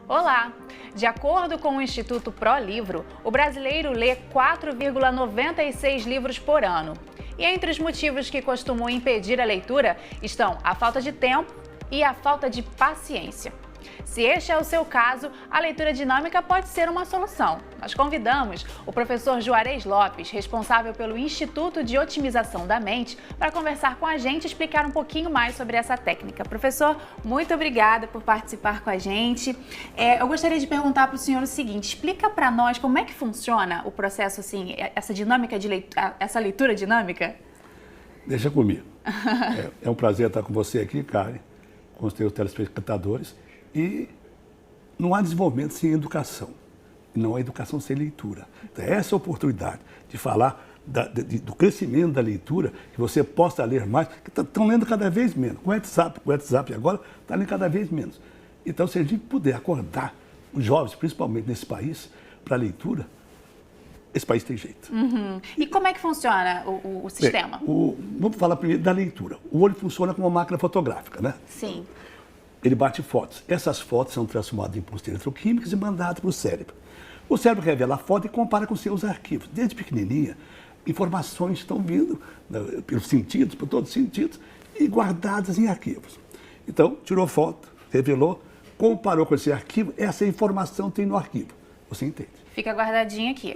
Olá! De acordo com o Instituto ProLivro, o brasileiro lê 4,96 livros por ano. E entre os motivos que costumam impedir a leitura estão a falta de tempo e a falta de paciência. Se este é o seu caso, a leitura dinâmica pode ser uma solução. Nós convidamos o professor Juarez Lopes, responsável pelo Instituto de Otimização da Mente, para conversar com a gente e explicar um pouquinho mais sobre essa técnica. Professor, muito obrigada por participar com a gente. Eu gostaria de perguntar para o senhor o seguinte: explica para nós como é que funciona o processo, assim, essa dinâmica de leitura, essa leitura dinâmica? Deixa comigo. É um prazer estar com você aqui, Karen, com os teus telespectadores. E não há desenvolvimento sem educação, não há educação sem leitura. Então, essa oportunidade de falar do crescimento da leitura, que você possa ler mais, que estão lendo cada vez menos. Com o WhatsApp agora está lendo cada vez menos. Então, se a gente puder acordar os jovens, principalmente nesse país, para a leitura, esse país tem jeito. Uhum. E como é que funciona o sistema? Vamos falar primeiro da leitura. O olho funciona como uma máquina fotográfica, né? Sim. Ele bate fotos. Essas fotos são transformadas em impulsos eletroquímicos e mandadas para o cérebro. O cérebro revela a foto e compara com seus arquivos. Desde pequenininha, informações estão vindo pelos sentidos, por todos os sentidos, e guardadas em arquivos. Então, tirou foto, revelou, comparou com esse arquivo, essa informação tem no arquivo. Você entende? Fica guardadinha aqui.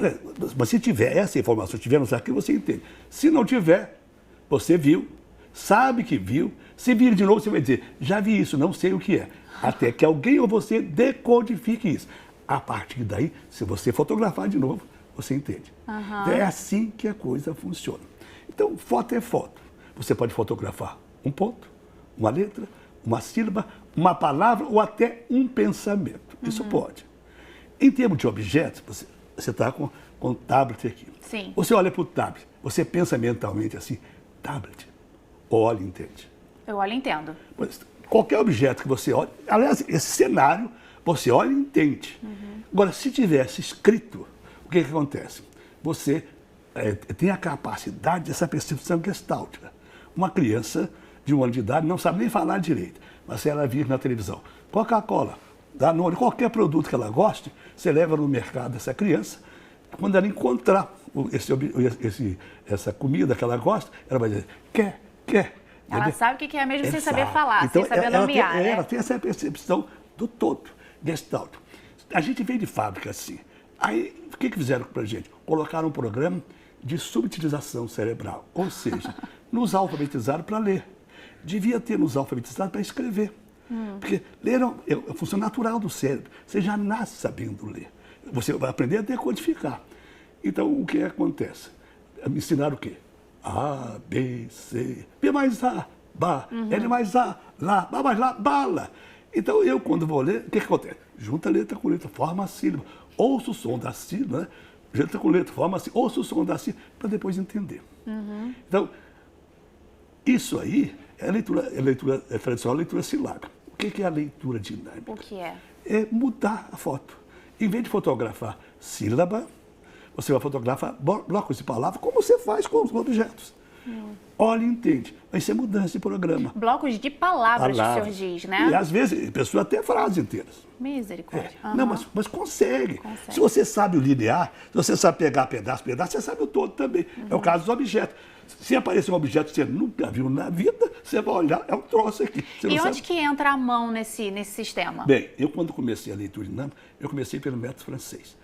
Mas se tiver essa informação, tiver nos arquivos, você entende. Se não tiver, você viu, sabe que viu. Se vir de novo, você vai dizer, já vi isso, não sei o que é. Até que alguém ou você decodifique isso. A partir daí, se você fotografar de novo, você entende. Uhum. É assim que a coisa funciona. Então, foto é foto. Você pode fotografar um ponto, uma letra, uma sílaba, uma palavra ou até um pensamento. Isso pode. Em termos de objetos, você está com o tablet aqui. Sim. Você olha para o tablet, você pensa mentalmente assim, tablet, olha e entende. Eu olho e entendo. Qualquer objeto que você olhe, aliás, esse cenário, você olha e entende. Agora, se tivesse escrito, o que acontece? Você tem a capacidade dessa percepção gestáltica. Uma criança de 1 ano de idade não sabe nem falar direito, mas se ela vir na televisão, Coca-Cola, Danone, qualquer produto que ela goste, você leva no mercado essa criança, quando ela encontrar essa comida que ela gosta, ela vai dizer, quer. Ela sabe o que é mesmo sem saber falar, então, sem saber nomear, né? Ela tem essa percepção do todo, gestalt. A gente veio de fábrica assim. Aí, o que fizeram pra gente? Colocaram um programa de subutilização cerebral, ou seja, nos alfabetizaram para ler. Devia ter nos alfabetizado para escrever. Porque ler é a função natural do cérebro. Você já nasce sabendo ler. Você vai aprender a decodificar. Então, o que acontece? Me ensinaram o quê? A, B, C, B mais A, Ba, L mais A, Lá, Ba mais Lá, bala. Então, eu, quando vou ler, o que acontece? Junta letra com letra, forma a sílaba. Ouço o som da sílaba, né? Letra com letra, forma a sílaba. Ouço o som da sílaba, para depois entender. Então, isso aí é leitura tradicional, leitura silábica. O que é a leitura dinâmica? O que é? É mudar a foto. Em vez de fotografar sílaba, você vai fotografar blocos de palavras, como você faz com os objetos. Olha e entende. Vai ser mudança de programa. Blocos de palavras que o senhor diz, né? E às vezes, a pessoa até frases inteiras. Misericórdia. Não, mas consegue. Se você sabe o linear, se você sabe pegar pedaço, você sabe o todo também. É o caso dos objetos. Se aparecer um objeto que você nunca viu na vida, você vai olhar, é um troço aqui. E onde que entra a mão nesse sistema? Bem, eu quando comecei a leitura dinâmica, eu comecei pelo método francês.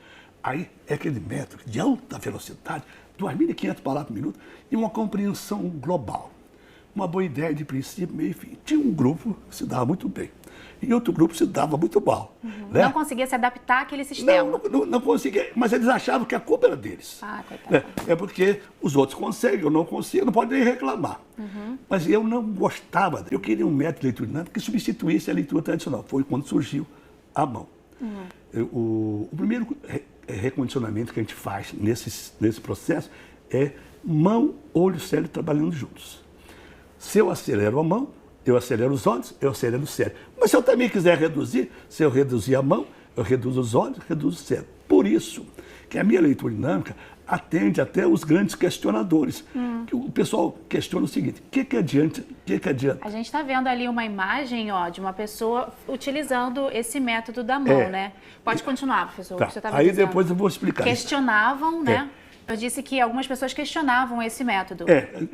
Aí é aquele método de alta velocidade, 2.500 palavras por minuto, e uma compreensão global. Uma boa ideia de princípio, meio e fim. Tinha um grupo que se dava muito bem, e outro grupo se dava muito mal. Né? Não conseguia se adaptar àquele sistema? Não conseguia, mas eles achavam que a culpa era deles. Ah, coitado. É porque os outros conseguem, eu não consigo, não pode nem reclamar. Mas eu não gostava, eu queria um método de leitura dinâmica que substituísse a leitura tradicional. Foi quando surgiu a mão. O primeiro recondicionamento que a gente faz nesse processo é mão, olho, cérebro trabalhando juntos. Se eu acelero a mão, eu acelero os olhos, eu acelero o cérebro. Mas se eu também quiser reduzir, se eu reduzir a mão, eu reduzo os olhos, reduzo o cérebro. Por isso que a minha leitura dinâmica, atende até os grandes questionadores. Que o pessoal questiona o seguinte, o que adianta? A gente está vendo ali uma imagem, ó, de uma pessoa utilizando esse método da mão, né? Pode continuar, professor, o que você estava Aí dizendo. depois eu vou explicar. Questionavam, né? Eu disse que algumas pessoas questionavam esse método.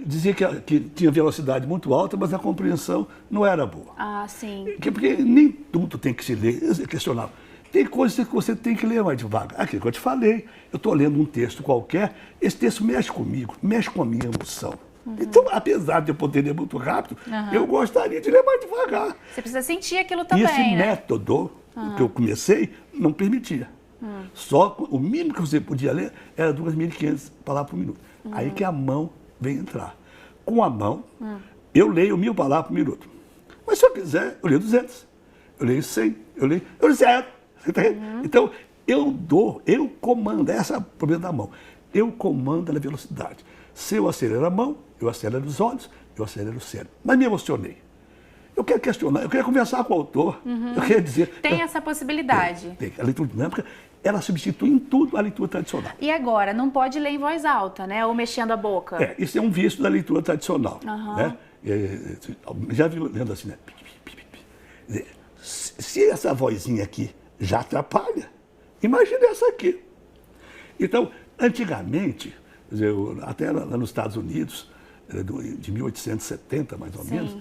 Dizia que tinha velocidade muito alta, mas a compreensão não era boa. Ah, sim. Porque nem tudo tem que se ler, questionava. Tem coisas que você tem que ler mais devagar. Aquilo que eu te falei, eu estou lendo um texto qualquer, esse texto mexe comigo, mexe com a minha emoção. Então, apesar de eu poder ler muito rápido, eu gostaria de ler mais devagar. Você precisa sentir aquilo também, esse né? método que eu comecei não permitia. Só o mínimo que você podia ler era 2.500 palavras por minuto. Aí que a mão vem entrar. Com a mão, eu leio 1.000 palavras por minuto. Mas se eu quiser, eu leio 200. Eu leio 100. Eu leio 0. Então, eu comando, esse é o problema da mão. Eu comando a velocidade. Se eu acelero a mão, eu acelero os olhos, eu acelero o cérebro. Mas me emocionei. Eu quero questionar, eu quero conversar com o autor. Eu quero dizer... Tem essa possibilidade. Tem. A leitura dinâmica, ela substitui em tudo a leitura tradicional. E agora, não pode ler em voz alta, né? Ou mexendo a boca. Isso é um vício da leitura tradicional. Né? Já viu lendo assim, né? Se essa vozinha aqui já atrapalha, imagine essa aqui. Então, antigamente, até lá nos Estados Unidos, de 1870 mais ou menos,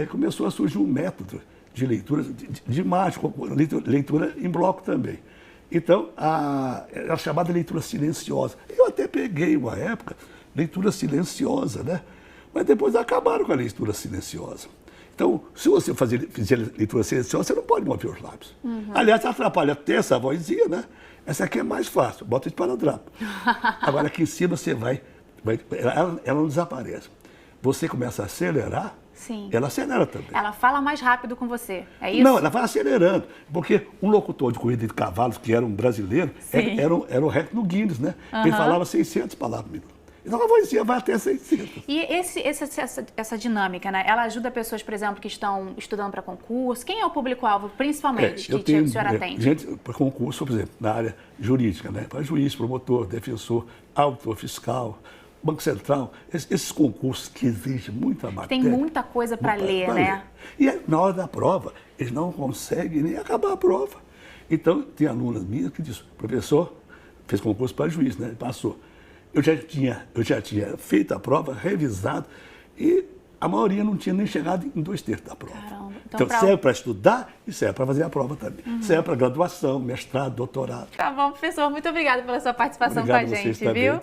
começou a surgir um método de leitura de mágica, leitura em bloco também. Então, era chamada leitura silenciosa. Eu até peguei uma época, leitura silenciosa, né? Mas depois acabaram com a leitura silenciosa. Então, se você fizer leitura silenciosa, você não pode mover os lábios. Aliás, atrapalha até essa vozinha, né? Essa aqui é mais fácil, bota de esparadrapo. Agora, aqui em cima você ela não desaparece. Você começa a acelerar, ela acelera também. Ela fala mais rápido com você, é isso? Não, ela vai acelerando. Porque um locutor de corrida de cavalos, que era um brasileiro, era o recorde no Guinness, né? Ele falava 600 palavras por minuto. Então a vozinha vai até 600. E essa dinâmica, né? Ela ajuda pessoas, por exemplo, que estão estudando para concurso? Quem é o público-alvo, principalmente, que o senhor atende? Gente para concurso, por exemplo, na área jurídica, né? Para juiz, promotor, defensor, auditor fiscal, Banco Central, esses concursos que exigem muita matéria. Tem muita coisa para ler, né? E na hora da prova, eles não conseguem nem acabar a prova. Então, tem alunas minhas que dizem, professor, fez concurso para juiz, né? Passou. Eu já tinha feito a prova, revisado, e a maioria não tinha nem chegado em 2/3 da prova. Caramba. Então serve para estudar e serve para fazer a prova também. Serve para graduação, mestrado, doutorado. Tá bom, professor. Muito obrigada pela sua participação com a gente, viu?